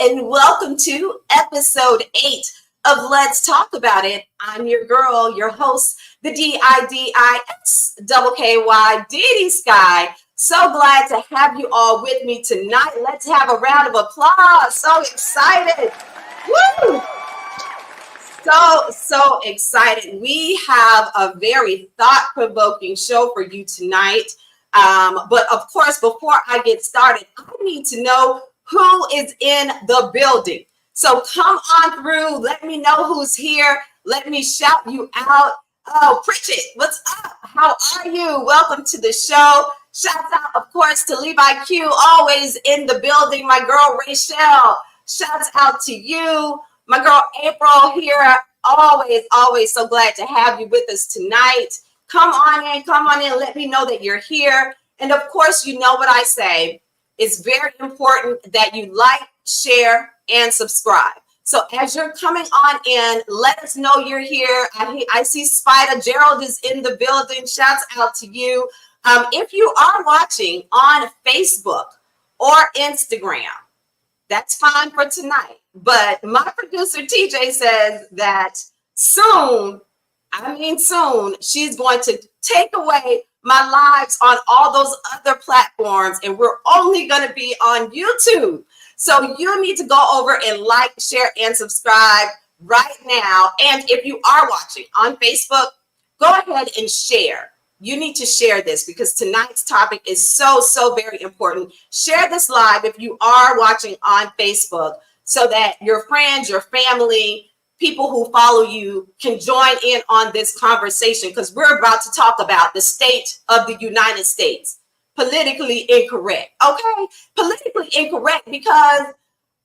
and welcome to episode 8 of Let's Talk About It. I'm your girl, your host, the DiDi Skky, DiDi Skky. So glad to have you all with me tonight. Let's have a round of applause. So excited. Woo! So excited. We have a very thought-provoking show for you tonight. But of course, before I get started, I need to know who is in the building. So come on through. Let me know who's here. Let me shout you out. Oh, Pritchett, what's up? How are you? Welcome to the show. Shouts out, of course, to Levi Q, always in the building. My girl, Rachel, shouts out to you. My girl, April, here. Always so glad to have you with us tonight. Come on in. Let me know that you're here. And of course, you know what I say. It's very important that you like, share, and subscribe. So as you're coming on in, let us know you're here. I see Spider Gerald is in the building. Shouts out to you. If you are watching on Facebook or Instagram, that's fine for tonight. But my producer TJ says that soon, she's going to take away my lives on all those other platforms, and we're only going to be on YouTube. So you need to go over and like, share, and subscribe right now. And if you are watching on Facebook, go ahead and share. You need to share this because tonight's topic is so very important. Share this live if you are watching on Facebook so that your friends, your family, people who follow you can join in on this conversation, because we're about to talk about the state of the United States. Politically incorrect. Okay? Politically incorrect because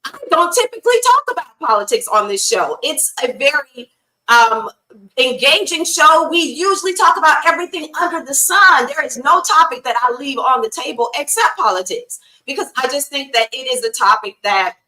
I don't typically talk about politics on this show. It's a very engaging show. We usually talk about everything under the sun. There is no topic that I leave on the table except politics, because I just think that it is a topic that,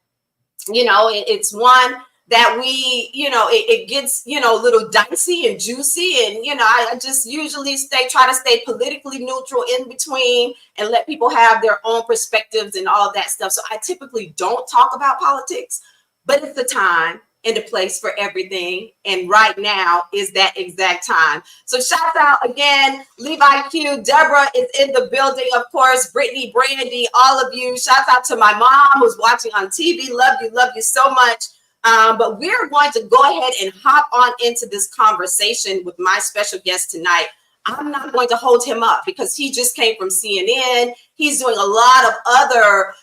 it's one that we, it gets, a little dicey and juicy. And, I just usually try to stay politically neutral in between and let people have their own perspectives and all that stuff. So I typically don't talk about politics, but it's the time and the place for everything. And right now is that exact time. So shout out again, Levi Q, Deborah is in the building, of course, Brittany, Brandy, all of you. Shout out to my mom who's watching on TV. Love you so much. But we're going to go ahead and hop on into this conversation with my special guest tonight. I'm not going to hold him up because he just came from CNN. He's doing a lot of other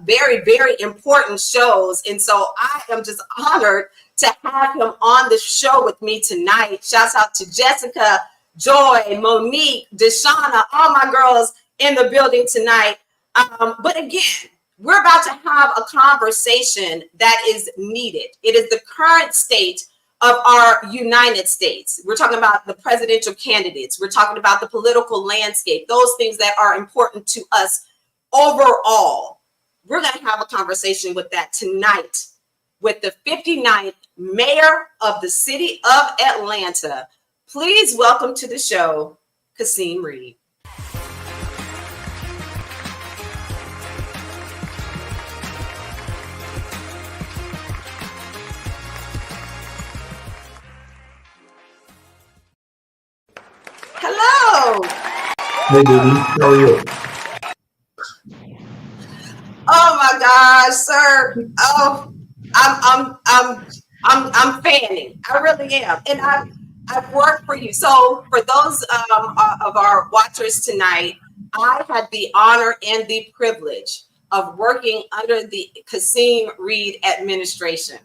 very important shows. And so I am just honored to have him on the show with me tonight. Shouts out to Jessica, Joy, Monique, Deshauna, all my girls in the building tonight. But again, we're about to have a conversation that is needed. It is the current state of our United States. We're talking about the presidential candidates. We're talking about the political landscape, those things that are important to us overall. We're going to have a conversation with that tonight with the 59th mayor of the city of Atlanta. Please welcome to the show, Kasim Reed. Hello. Hey, DiDi, how are you? Oh my gosh, sir. Oh, I'm fanning. I really am, and I've worked for you. So for those of our watchers tonight, I had the honor and the privilege of working under the Kasim Reed administration.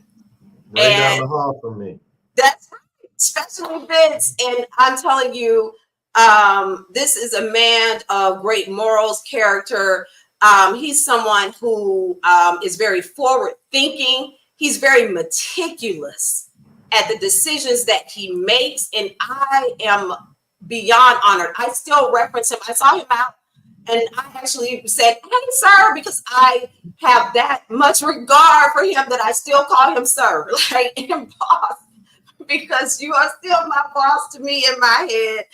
Right down the hall from me. That's right. Special events, and I'm telling you, this is a man of great morals, character. He's someone who is very forward thinking. He's very meticulous at the decisions that he makes. And I am beyond honored. I still reference him. I saw him out and I actually said, hey, sir, because I have that much regard for him that I still call him sir, like, and boss, because you are still my boss to me in my head.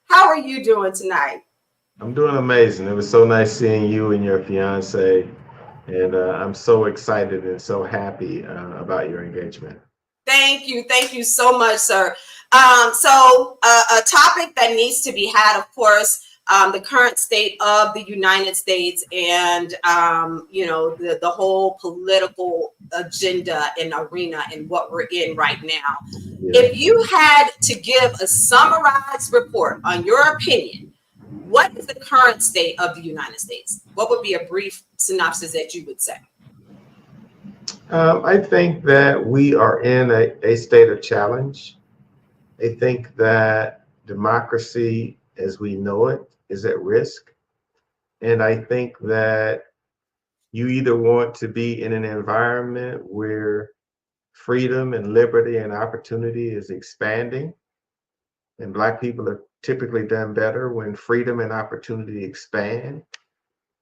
How are you doing tonight? I'm doing amazing. It was so nice seeing you and your fiance. And I'm so excited and so happy about your engagement. Thank you so much, sir. A topic that needs to be had, of course, the current state of the United States, and the whole political agenda and arena and what we're in right now. Yeah. If you had to give a summarized report on your opinion, what is the current state of the United States? What would be a brief synopsis that you would say? I think that we are in a state of challenge. I think that democracy as we know it is at risk. And I think that you either want to be in an environment where freedom and liberty and opportunity is expanding, and Black people have typically done better when freedom and opportunity expand.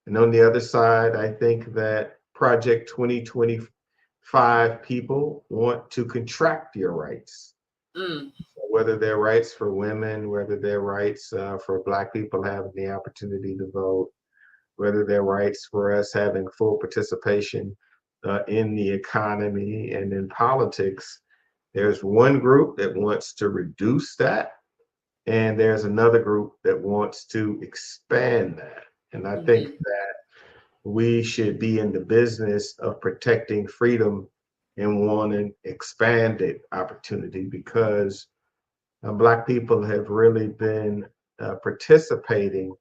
And on the other side, I think that Project 2025 people want to contract your rights, Mm, whether they're rights for women, whether they're rights for Black people having the opportunity to vote, whether they're rights for us having full participation in the economy and in politics. There's one group that wants to reduce that, and there's another group that wants to expand that. And I think mhm, that we should be in the business of protecting freedom and wanting expanded opportunity because Black people have really been participating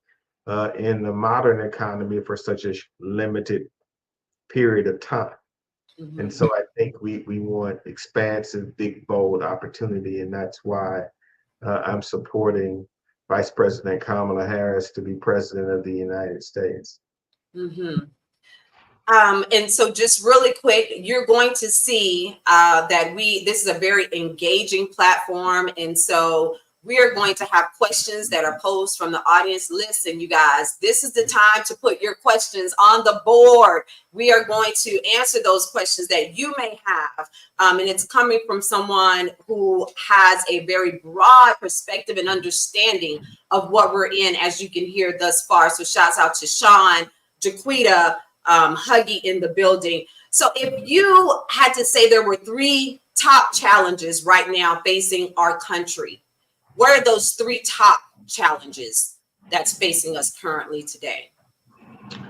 in the modern economy for such a limited period of time. And mhm. so I think we want expansive, big, bold opportunity. And that's why I'm supporting Vice President Kamala Harris to be President of the United States. Mhm. And so just really quick, you're going to see that this is a very engaging platform. And so we are going to have questions that are posed from the audience. Listen, you guys, this is the time to put your questions on the board. We are going to answer those questions that you may have. And it's coming from someone who has a very broad perspective and understanding of what we're in, as you can hear thus far. So shouts out to Sean, Jaquita, Huggy in the building. So if you had to say there were three top challenges right now facing our country, what are those three top challenges that's facing us currently today?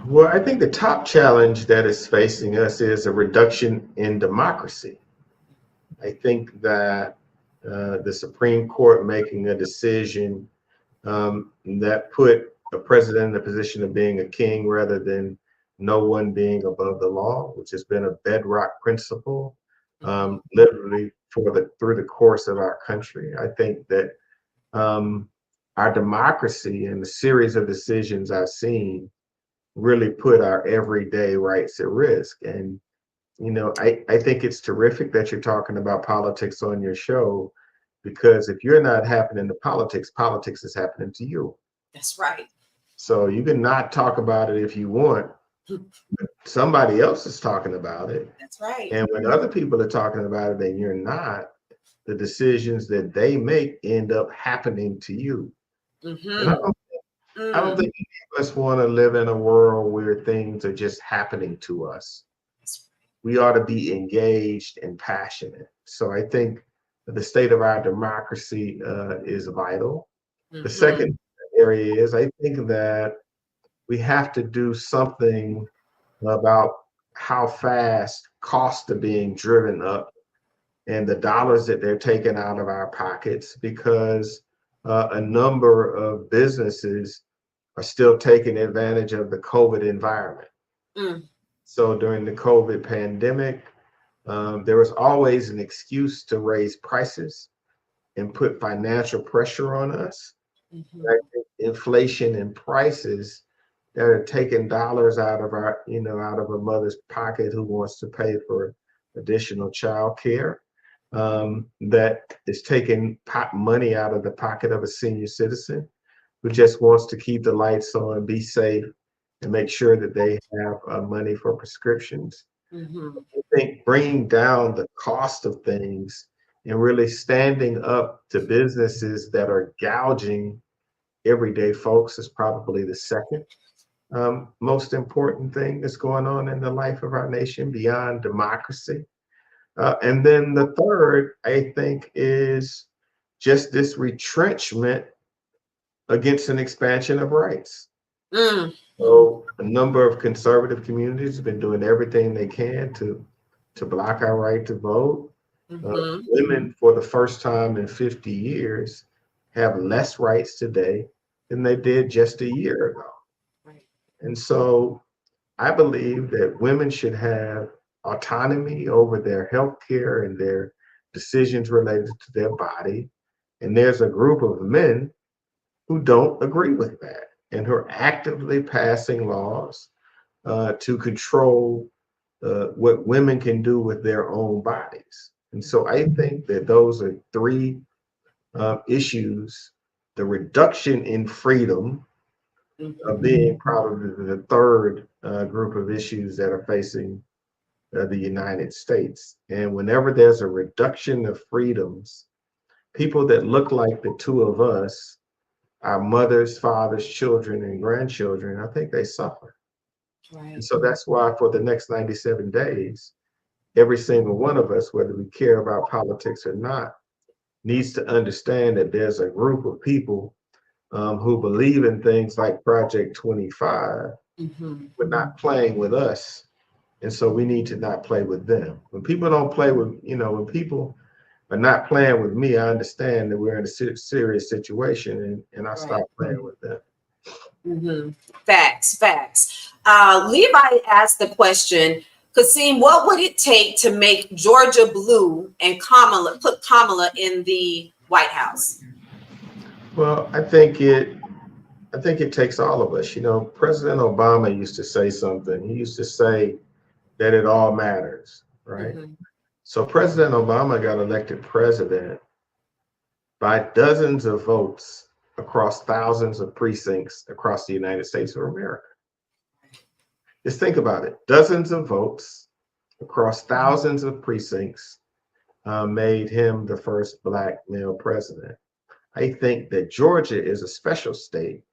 Well, I think the top challenge that is facing us is a reduction in democracy. I think that the Supreme Court making a decision that put a president in the position of being a king rather than no one being above the law, which has been a bedrock principle literally through the course of our country. I think that our democracy and the series of decisions I've seen really put our everyday rights at risk. And I think it's terrific that you're talking about politics on your show because if you're not happening to politics, politics is happening to you. That's right. So you can not talk about it if you want. Somebody else is talking about it. That's right. And when other people are talking about it and you're not, the decisions that they make end up happening to you. And Mm-hmm. I don't Mm. think any of us want to live in a world where things are just happening to us. We ought to be engaged and passionate. So I think the state of our democracy is vital. The Mm-hmm. second area is I think that we have to do something about how fast costs are being driven up and the dollars that they're taking out of our pockets because a number of businesses are still taking advantage of the COVID environment. Mm. So during the COVID pandemic, there was always an excuse to raise prices and put financial pressure on us. Mm-hmm. I think inflation and prices that are taking dollars out of out of a mother's pocket who wants to pay for additional child care. That is taking money out of the pocket of a senior citizen who just wants to keep the lights on, be safe, and make sure that they have money for prescriptions. Mm-hmm. I think bringing down the cost of things and really standing up to businesses that are gouging everyday folks is probably the second. most important thing that's going on in the life of our nation beyond democracy. And then the third, I think, is just this retrenchment against an expansion of rights. Mm, So a number of conservative communities have been doing everything they can to block our right to vote. mm-hmm. Women, for the first time in 50 years, have less rights today than they did just a year ago. Right. And so I believe that women should have autonomy over their health care and their decisions related to their body. And there's a group of men who don't agree with that and who are actively passing laws to control what women can do with their own bodies. And so I think that those are three issues: the reduction in freedom of Mm-hmm. being probably the third group of issues that are facing the United States. And whenever there's a reduction of freedoms, people that look like the two of us, our mothers, fathers, children, and grandchildren, I think they suffer. And Right. so that's why for the next 97 days, every single one of us, whether we care about politics or not, needs to understand that there's a group of people who believe in things like Project 25, Mm-hmm. but not playing with us. And so we need to not play with them. When people don't play with, when people are not playing with me, I understand that we're in a serious situation, and I Right. stop playing with them. Mm-hmm. Facts, facts. Levi asked the question, Kasim, what would it take to make Georgia blue and put Kamala in the White House? Well, I think it takes all of us. President Obama used to say something. He used to say that it all matters, right? Mm-hmm. So President Obama got elected president by dozens of votes across thousands of precincts across the United States of America. Just think about it. Dozens of votes across thousands of precincts made him the first Black male president. I think that Georgia is a special state,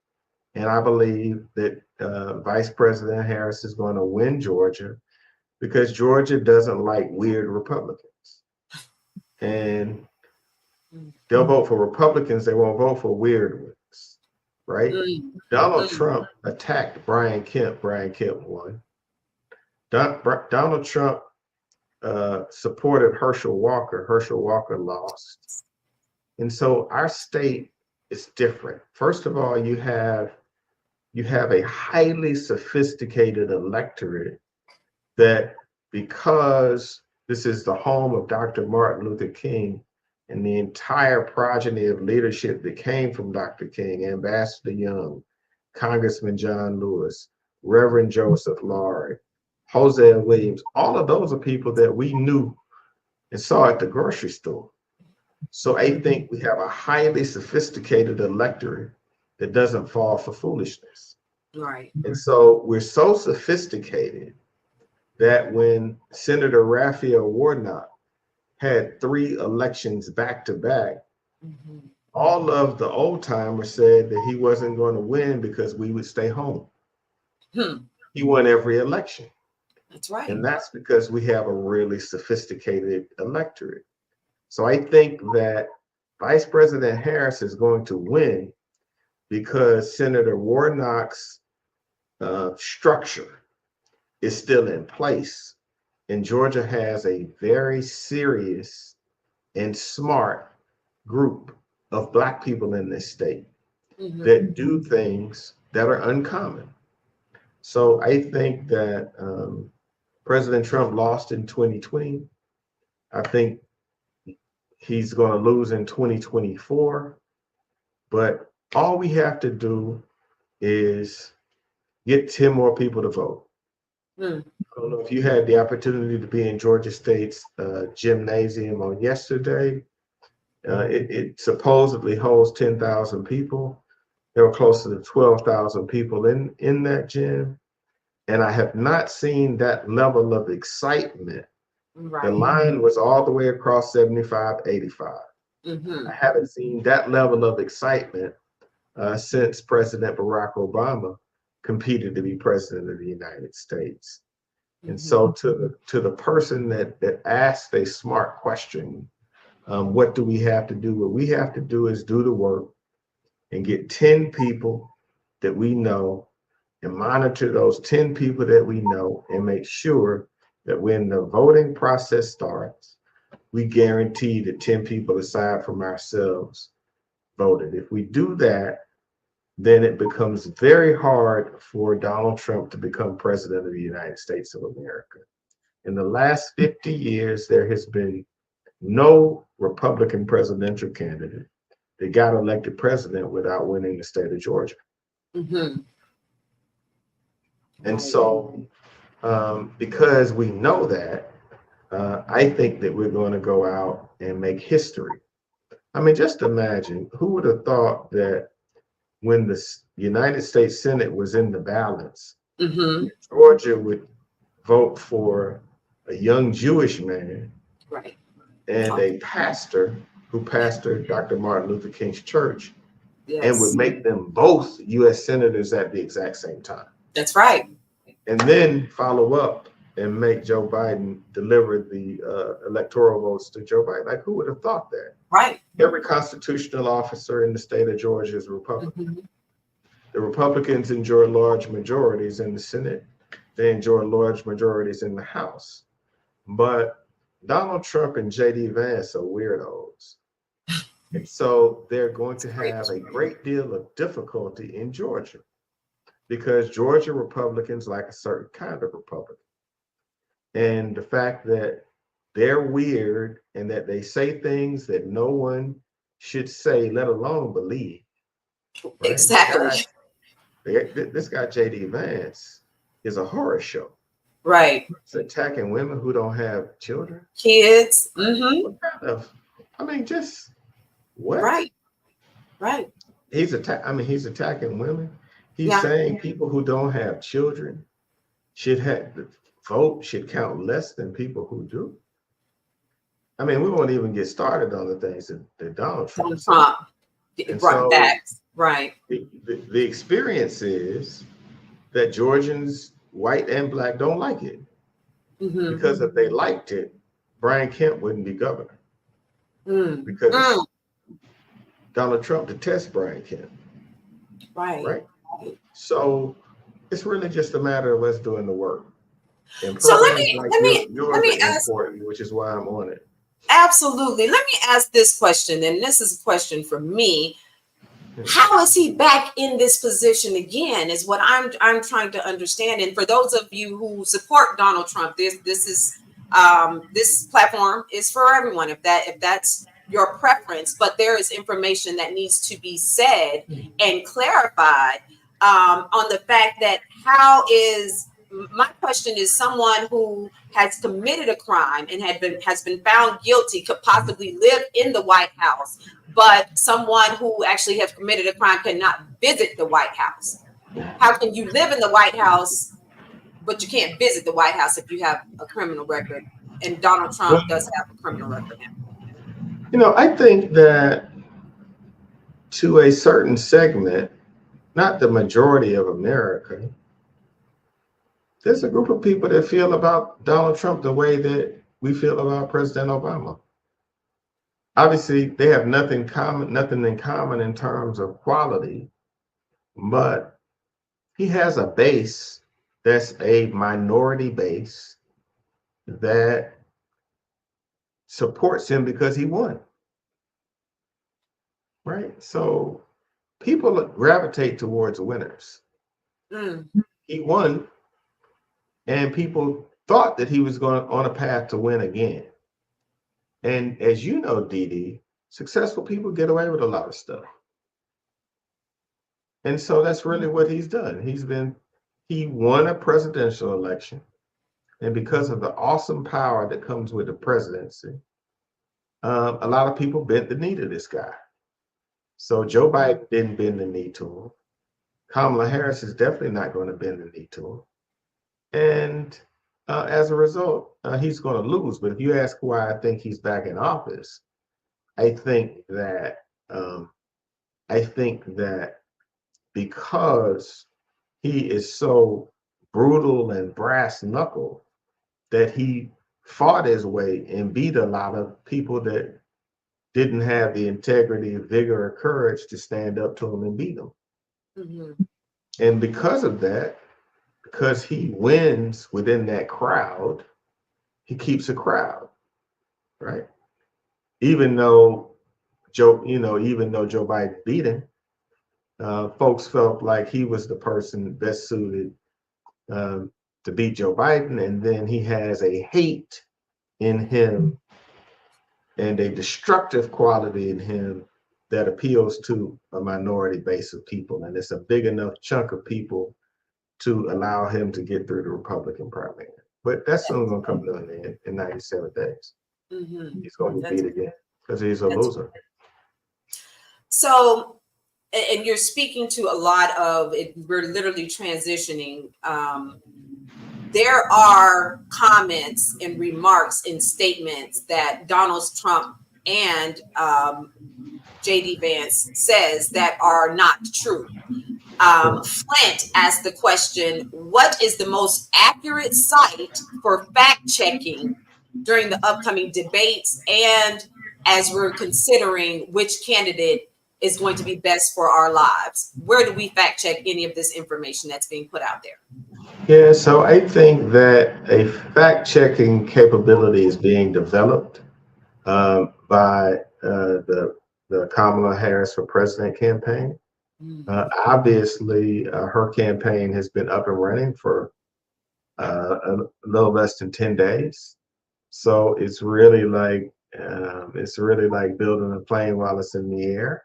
and I believe that Vice President Harris is going to win Georgia because Georgia doesn't like weird Republicans. And they'll vote for Republicans, they won't vote for weird ones, right? Mm-hmm. Donald Trump attacked Brian Kemp. Brian Kemp won. Donald Trump supported Herschel Walker. Herschel Walker lost. And so our state is different. First of all, you have a highly sophisticated electorate that, because this is the home of Dr. Martin Luther King and the entire progeny of leadership that came from Dr. King, Ambassador Young, Congressman John Lewis, Reverend Joseph Laurie, Hosea Williams, all of those are people that we knew and saw at the grocery store. So I think we have a highly sophisticated electorate that doesn't fall for foolishness. Right. And so we're so sophisticated that when Senator Raphael Warnock had 3 elections back to back, Mm-hmm. all of the old timers said that he wasn't going to win because we would stay home. Hmm. He won every election. That's right. And that's because we have a really sophisticated electorate. So I think that Vice President Harris is going to win because Senator Warnock's structure is still in place. And Georgia has a very serious and smart group of Black people in this state Mm-hmm. that do things that are uncommon. So I think that President Trump lost in 2020. I think he's going to lose in 2024. But all we have to do is get 10 more people to vote. Mm. I don't know if you had the opportunity to be in Georgia State's gymnasium on yesterday. It supposedly holds 10,000 people. There were closer to 12,000 people in that gym. And I have not seen that level of excitement. Right. The line was all the way across 75, 85. Mm-hmm. I haven't seen that level of excitement since President Barack Obama competed to be president of the United States. And Mhm. so to the person that asked a smart question, what do we have to do? What we have to do is do the work and get 10 people that we know and monitor those 10 people that we know and make sure that when the voting process starts, we guarantee that 10 people aside from ourselves voted. If we do that, then it becomes very hard for Donald Trump to become president of the United States of America. In the last 50 years, there has been no Republican presidential candidate that got elected president without winning the state of Georgia. Mhm. And Right. so, because we know that, I think that we're going to go out and make history. I mean, just imagine who would have thought that when the United States Senate was in the balance, Mhm. Georgia would vote for a young Jewish man Right. and a pastor who pastored Dr. Martin Luther King's church and would Yes. make them both US senators at the exact same time. That's right. And then follow up and make Joe Biden deliver the electoral votes to Joe Biden. Like, who would have thought that? Right. Every constitutional officer in the state of Georgia is a Republican. Mhm. The Republicans enjoy large majorities in the Senate. They enjoy large majorities in the House. But Donald Trump and J.D. Vance are weirdos. And so they're going to have a great deal of difficulty in Georgia because Georgia Republicans like a certain kind of Republican. And the fact that they're weird and that they say things that no one should say, let alone believe. Right? Exactly. This guy, J.D. Vance, is a horror show. Right. It's attacking women who don't have children. Kids. Mhm. What kind of, I mean, just what? Right. Right. He's attacking women. He's Yeah. saying people who don't have children should have the vote should count less than people who do. I mean, we won't even get started on the things that Donald Trump Donald said. Trump And brought so back. Right. the experience is that Georgians, white and black, don't like it. Mhm. Because if they liked it, Brian Kemp wouldn't be governor. Mm. Because Mm. Donald Trump detests Brian Kemp. Right. Right? So it's really just a matter of us doing the work. And So let programs me like let me let yours me are ask. important, which is why I'm on it. Absolutely. Let me ask this question, and this is a question for me. Yeah. How is he back in this position again? Is what I'm trying to understand. And for those of you who support Donald Trump, this platform is for everyone. If that's your preference, but there is information that needs to be said and clarified on the fact that my question is someone who has committed a crime and has been found guilty could possibly live in the White House, but someone who actually has committed a crime cannot visit the White House. How can you live in the White House, but you can't visit the White House if you have a criminal record? And Donald Trump Well, does have a criminal record now. I think that to a certain segment, not the majority of America, there's a group of people that feel about Donald Trump the way that we feel about President Obama. Obviously, they have nothing in common in terms of quality, but he has a base that's a minority base that supports him because he won. Right? So people gravitate towards winners. Mm. He won, and people thought that he was going on a path to win again. And as you know, DiDi, successful people get away with a lot of stuff. And so that's really what he's done. He won a presidential election. And because of the awesome power that comes with the presidency, a lot of people bent the knee to this guy. So Joe Biden didn't bend the knee to him. Kamala Harris is definitely not going to bend the knee to him. And as a result, he's going to lose. But if you ask why I think he's back in office, I think that because he is so brutal and brass knuckle that he fought his way and beat a lot of people that didn't have the integrity, vigor, or courage to stand up to him and beat him. Mm-hmm. And because of that, because he wins within that crowd, he keeps a crowd, right? Even though even though Joe Biden beat him, folks felt like he was the person best suited to beat Joe Biden. And then he has a hate in him and a destructive quality in him that appeals to a minority base of people. And it's a big enough chunk of people to allow him to get through the Republican primary. But that's soon going to come to an end in 97 days. Mm-hmm. He's going to beat again because he's a loser. So, and you're speaking to a lot of it. We're literally transitioning. There are comments and remarks and statements that Donald Trump and J.D. Vance says that are not true. Flint asked the question, what is the most accurate site for fact checking during the upcoming debates and as we're considering which candidate is going to be best for our lives? Where do we fact check any of this information that's being put out there? Yeah, so I think that a fact checking capability is being developed by the Kamala Harris for President campaign. Obviously, her campaign has been up and running for a little less than 10 days. So it's really like building a plane while it's in the air.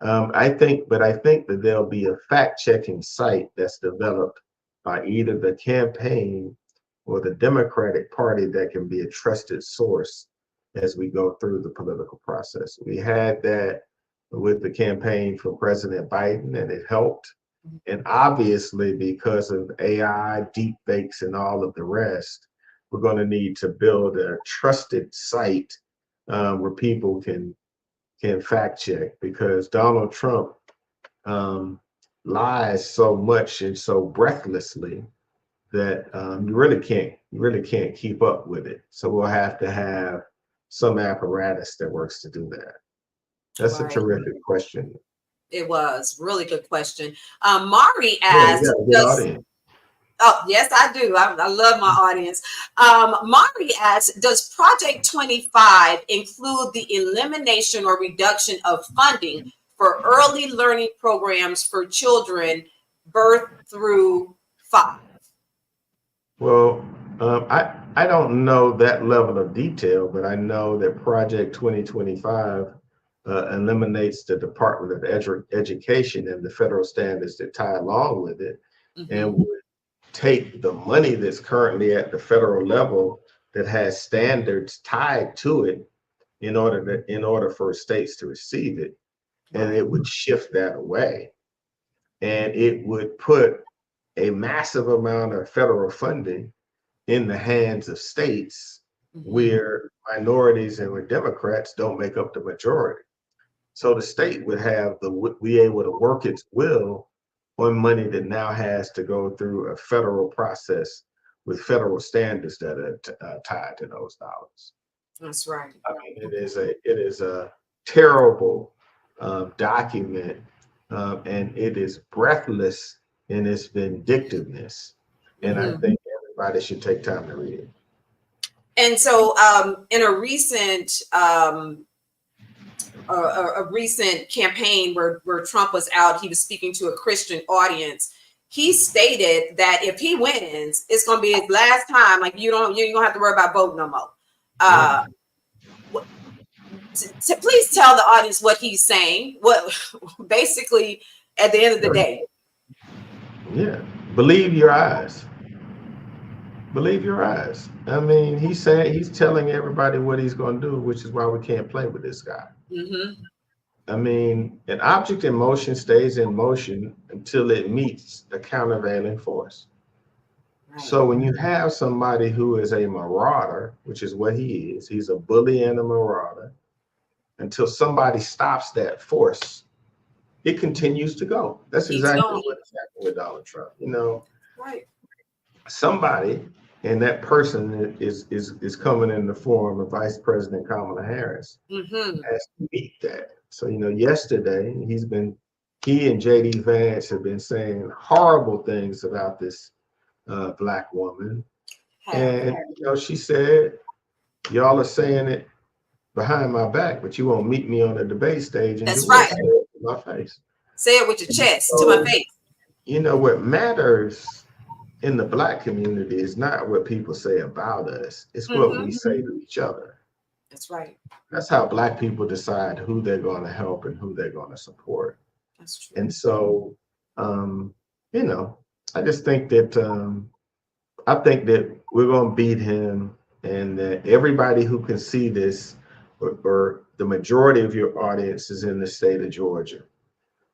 I think that there'll be a fact-checking site that's developed by either the campaign or the Democratic Party that can be a trusted source as we go through the political process. We had that with the campaign for President Biden, and it helped. And obviously, because of AI, deep fakes, and all of the rest, we're going to need to build a trusted site where people can fact check, because Donald Trump lies so much and so breathlessly that you really can't keep up with it. So we'll have to have some apparatus that works to do that. That's a terrific question. It was really good question. Mari asked, oh, yes, I do. I love my audience. Mari asked, does Project 25 include the elimination or reduction of funding for early learning programs for children birth through 5? Well, I don't know that level of detail, but I know that Project 2025 eliminates the Department of Education and the federal standards that tie along with it, and would take the money that's currently at the federal level that has standards tied to it in order for states to receive it, and it would shift that away, and it would put a massive amount of federal funding in the hands of states where minorities and where Democrats don't make up the majority. So the state would be able to work its will on money that now has to go through a federal process with federal standards that are tied to those dollars. That's right. I mean, it is a terrible document, and it is breathless in its vindictiveness. And I think everybody should take time to read it. And so, in a recent campaign where Trump was out, he was speaking to a Christian audience. He stated that if he wins, it's going to be his last time. Like you don't have to worry about voting no more. Please tell the audience what he's saying. What basically at the end of the day. Yeah, believe your eyes. Believe your eyes. I mean, he's telling everybody what he's going to do, which is why we can't play with this guy. I mean, an object in motion stays in motion until it meets a countervailing force. So when you have somebody who is a marauder, which is what he is, he's a bully and a marauder, until somebody stops that force, it continues to go. That's Keeps exactly going. what is happening with Donald Trump. You know, Right. somebody, and that person is coming in the form of Vice President Kamala Harris, Mm-hmm. has to meet that. So, you know, yesterday he and JD Vance have been saying horrible things about this black woman. Have. And, you know, she said, y'all are saying it behind my back, but you won't meet me on the debate stage and That's do it. right. Say it to my face. Say it with your And chest to my so, face. you know, what matters in the black community is not what people say about us, it's what Mm-hmm. we say to each other. That's right. That's how black people decide who they're going to help and who they're going to support. That's true. And so, um, you know, I just think that I think that we're going to beat him, and that everybody who can see this, or the majority of your audience, is in the state of Georgia.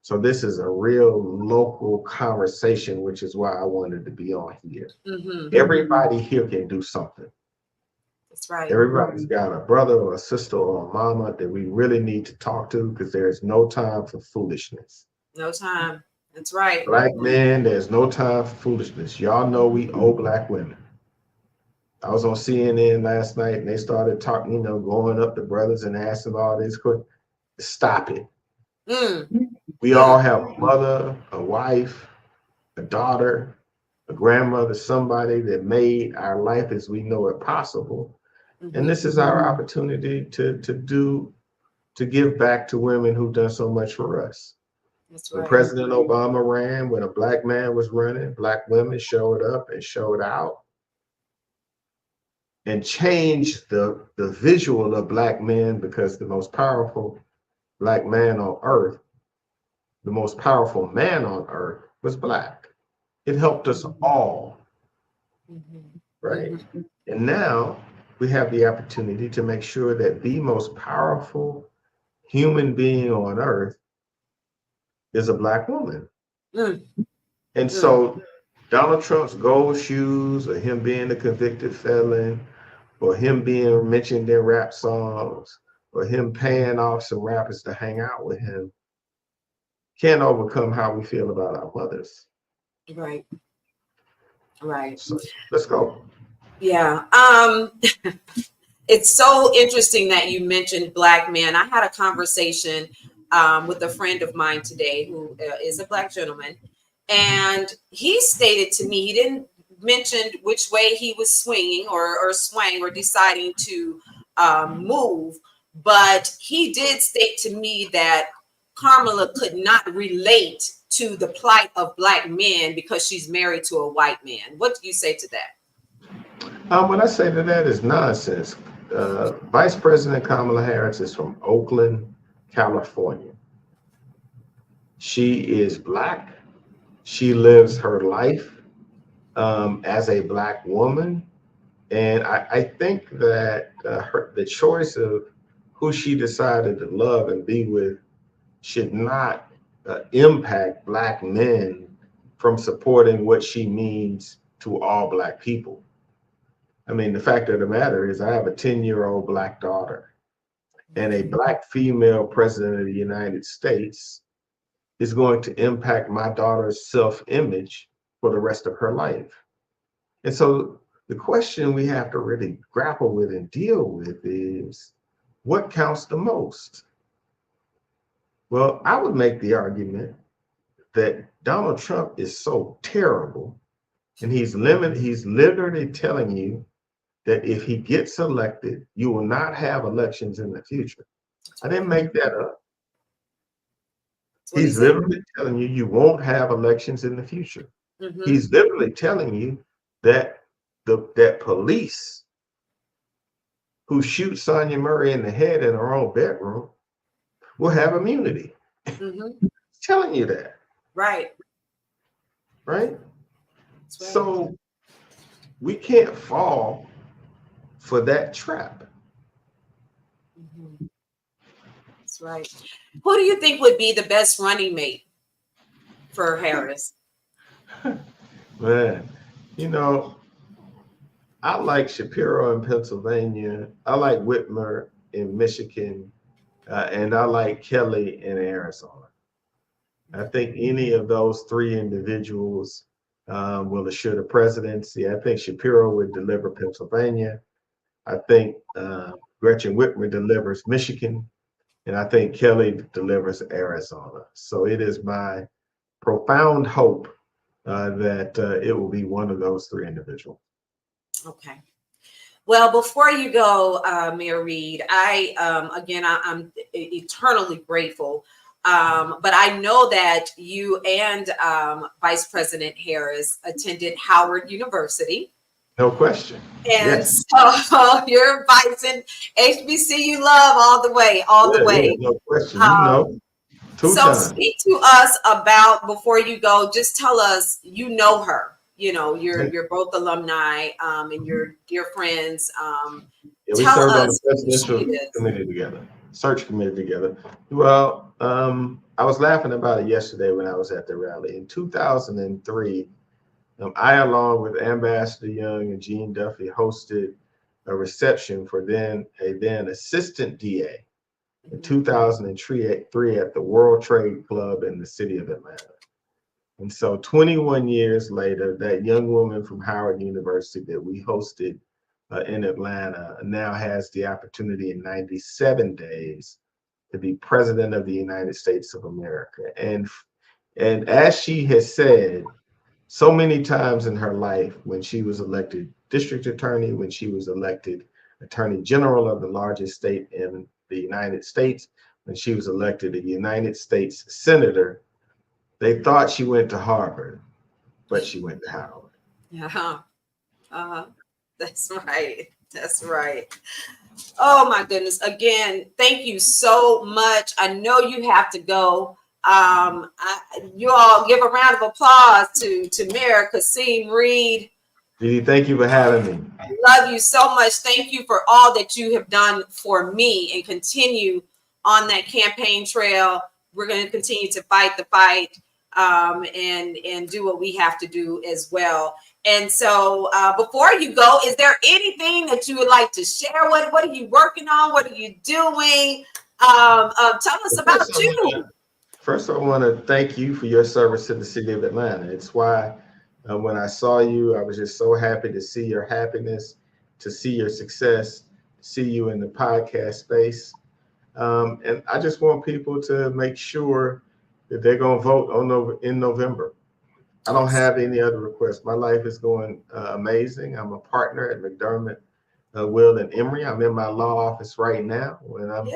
So this is a real local conversation, which is why I wanted to be on here. Mm-hmm. Everybody here can do something. That's right. Everybody's got a brother or a sister or a mama that we really need to talk to, because there's no time for foolishness. No time. That's right. Black men, there's no time for foolishness. Y'all know we owe black women. I was on CNN last night and they started talking, you know, going up to brothers and asking all this questions. Stop it. We all have a mother, a wife, a daughter, a grandmother, somebody that made our life as we know it possible. And this is our opportunity to give back to women who've done so much for us. That's When right. President Obama ran, when a black man was running, black women showed up and showed out and changed the visual of black men, because the most powerful black man on earth, the most powerful man on earth, was black. It helped us all, right? And now we have the opportunity to make sure that the most powerful human being on earth is a black woman. And so Donald Trump's gold shoes, or him being a convicted felon, or him being mentioned in rap songs, or him paying off some rappers to hang out with him, can't overcome how we feel about our mothers. Right. Right. So let's go. Yeah. It's so interesting that you mentioned black men. I had a conversation with a friend of mine today who is a black gentleman, and he stated to me, he didn't mention which way he was swinging or swaying or deciding to move, but he did state to me that Kamala could not relate to the plight of black men because she's married to a white man. What do you say to that? What I say to that is nonsense. Vice President Kamala Harris is from Oakland, California. She is black. She lives her life as a black woman. And I think that the choice of who she decided to love and be with should not impact black men from supporting what she means to all black people. I mean, the fact of the matter is I have a 10-year-old black daughter, and a black female president of the United States is going to impact my daughter's self-image for the rest of her life. And so the question we have to really grapple with and deal with is, what counts the most? Well, I would make the argument that Donald Trump is so terrible, and he's literally telling you that if he gets elected, you will not have elections in the future. I didn't make that up. He's literally telling you you won't have elections in the future. He's literally telling you that that police who shoot Sonia Murray in the head in her own bedroom will have immunity. He's telling you that. Right. Right? So we can't fall for that trap. That's right. Who do you think would be the best running mate for Harris? Man, you know, I like Shapiro in Pennsylvania. I like Whitmer in Michigan. And I like Kelly in Arizona. I think any of those three individuals will assure the presidency. I think Shapiro would deliver Pennsylvania. I think Gretchen Whitmer delivers Michigan. And I think Kelly delivers Arizona. So it is my profound hope that it will be one of those three individuals. Okay. Well, before you go, Mayor Reed, I'm eternally grateful. But I know that you and Vice President Harris attended Howard University. No question. And Yes. so you're advising HBCU love all the way, all the way. Yeah, no question. You know, two times. Speak to us about, before you go, just tell us, you know her. You know, you're both alumni and you're dear friends. Yeah, we served on the presidential committee together, search committee together. Well, I was laughing about it yesterday when I was at the rally. In 2003, I, along with Ambassador Young and Gene Duffy, hosted a reception for then assistant DA in 2003 at the World Trade Club in the city of Atlanta. And so 21 years later, that young woman from Howard University that we hosted in Atlanta now has the opportunity in 97 days to be president of the United States of America. And as she has said so many times in her life, when she was elected district attorney, when she was elected attorney general of the largest state in the United States, when she was elected a United States senator, they thought she went to Harvard, but she went to Howard. That's right. That's right. Oh my goodness. Again, thank you so much. I know you have to go. You all give a round of applause to Mayor Kasim Reed. DiDi, thank you for having me. Love you so much. Thank you for all that you have done for me and continue on that campaign trail. We're going to continue to fight the fight and do what we have to do as well. And so before you go, is there anything that you would like to share? What are you working on? What are you doing? Tell us about you. First, I want to thank you for your service to the city of Atlanta. It's why when I saw you, I was just so happy to see your happiness, to see your success, see you in the podcast space. And I just want people to make sure that they're going to vote in November. I don't have any other requests. My life is going amazing. I'm a partner at McDermott, Will and Emery. I'm in my law office right now. When I'm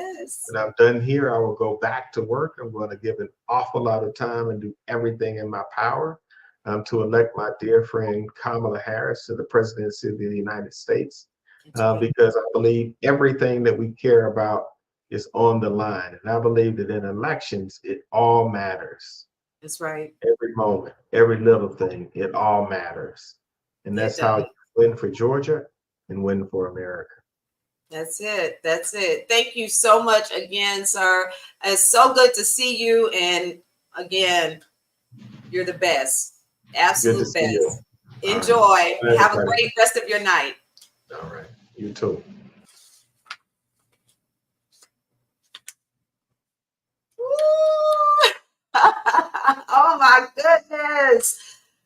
done here, I will go back to work. I'm going to give an awful lot of time and do everything in my power to elect my dear friend Kamala Harris to the presidency of the United States, because I believe everything that we care about is on the line. And I believe that in elections, it all matters. That's right. Every moment, every little thing, it all matters. And that's how you win for Georgia and win for America. That's it. That's it. Thank you so much again, sir. It's so good to see you. And again, you're the best. Absolute best. Enjoy. Right. Have a great rest of your night. All right. You too. Oh my goodness.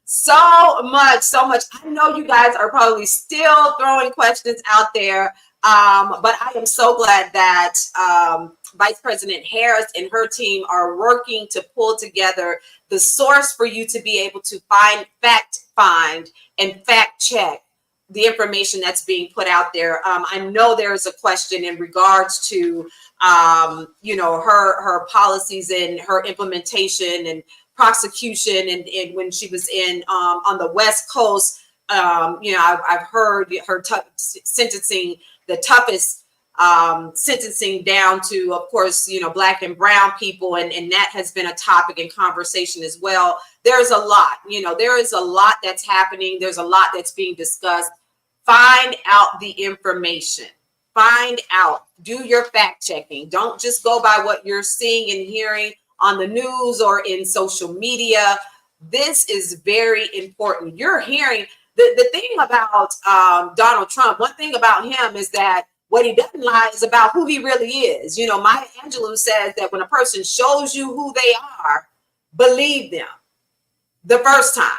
So much. I know you guys are probably still throwing questions out there. But I am so glad that Vice President Harris and her team are working to pull together the source for you to be able to fact find and fact check the information that's being put out there. I know there is a question in regards to her policies and her implementation and prosecution, and when she was on the West Coast, I've heard her sentencing, the toughest sentencing down to, of course, Black and brown people, and that has been a topic in conversation as well. There's a lot, there is a lot that's happening. There's a lot that's being discussed. Find out the information. Find out. Do your fact checking. Don't just go by what you're seeing and hearing on the news or in social media. This is very important. You're hearing the thing about Donald Trump. One thing about him is that what he doesn't lie is about who he really is. Maya Angelou says that when a person shows you who they are, believed them the first time.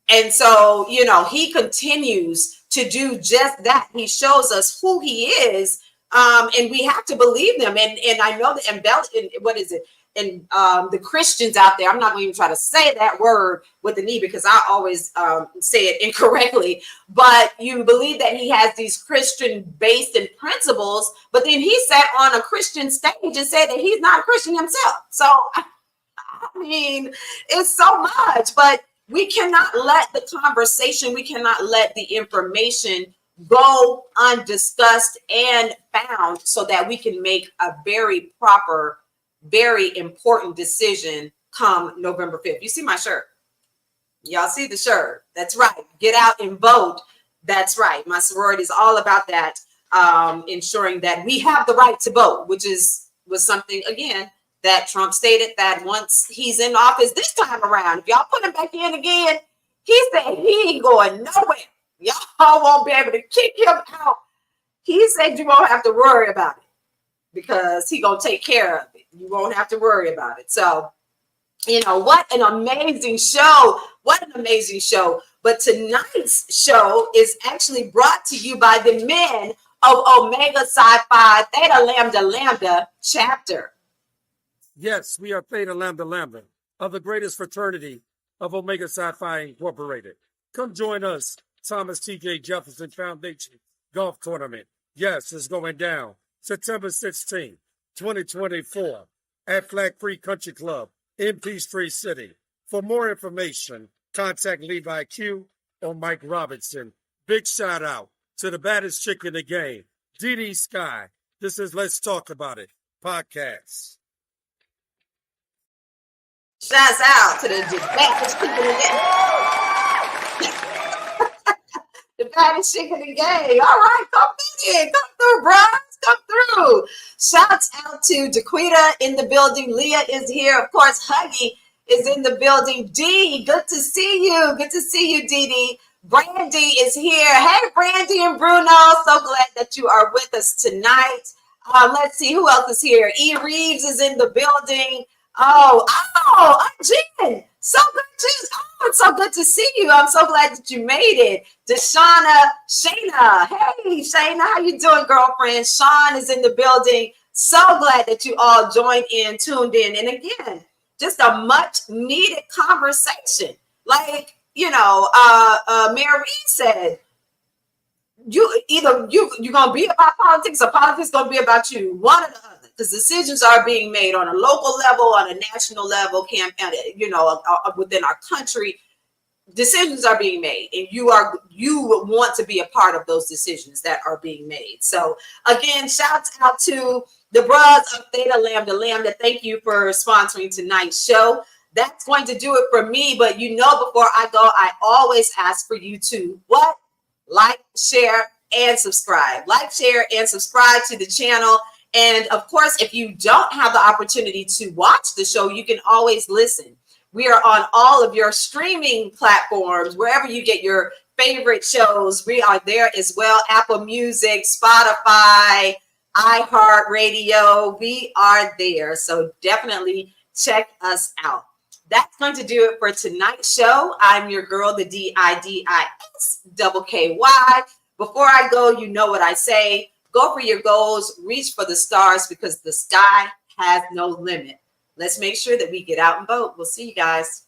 And so, you know, he continues to do just that. He shows us who he is, and we have to believe them. And I know that what is it? And the Christians out there, I'm not going to even try to say that word with the knee because I always say it incorrectly. But you believe that he has these Christian-based principles, but then he sat on a Christian stage and said that he's not a Christian himself. So, I mean, it's so much, but we cannot let the conversation, we cannot let the information go undiscussed and found so that we can make a very proper, very important decision come November 5th. You see my shirt? Y'all see the shirt? That's right. Get out and vote. That's right. My sorority is all about that, ensuring that we have the right to vote, which was something, again, that Trump stated that once he's in office this time around, if y'all put him back in again, he said he ain't going nowhere. Y'all won't be able to kick him out. He said you won't have to worry about it because he gonna take care of it. You won't have to worry about it. So, you know, what an amazing show. What an amazing show. But tonight's show is actually brought to you by the men of Omega Psi Phi Theta Lambda Lambda chapter. Yes, we are Theta Lambda Lambda of the greatest fraternity of Omega Psi Phi Incorporated. Come join us, Thomas T.J. Jefferson Foundation Golf Tournament. Yes, it's going down September 16, 2024 at Flag Free Country Club in Peachtree City. For more information, contact Levi Q or Mike Robinson. Big shout out to the baddest chick in the game, DiDi Skky. This is Let's Talk About It podcast. Shouts out to the baddest chick in the game. The baddest chick in the game. All right, come in. Come through, bros. Come through. Shouts out to Daquita in the building. Leah is here. Of course, Huggy is in the building. Dee, good to see you. Good to see you, Dee. Brandy is here. Hey, Brandy and Bruno. So glad that you are with us tonight. Let's see who else is here. E. Reeves is in the building. Oh, Jen. So good it's so good to see you. I'm so glad that you made it. Shayna. Hey, Shayna, how you doing, girlfriend? Sean is in the building. So glad that you all joined in, tuned in. And again, just a much needed conversation. Like, you know, Mary Reed said, you're gonna be about politics or politics gonna be about you. One or the other. Because decisions are being made on a local level, on a national level, within our country. Decisions are being made, and you want to be a part of those decisions that are being made. So again, shouts out to the bros of Theta Lambda Lambda. Thank you for sponsoring tonight's show. That's going to do it for me. But you know, before I go, I always ask for you to like, share, and subscribe. Like, share, and subscribe to the channel. And of course, if you don't have the opportunity to watch the show, you can always listen. We are on all of your streaming platforms, wherever you get your favorite shows. We are there as well. Apple Music, Spotify, iHeartRadio. We are there. So definitely check us out. That's going to do it for tonight's show. I'm your girl, the DiDi Skky. Before I go, you know what I say. Go for your goals, reach for the stars because the sky has no limit. Let's make sure that we get out and vote. We'll see you guys.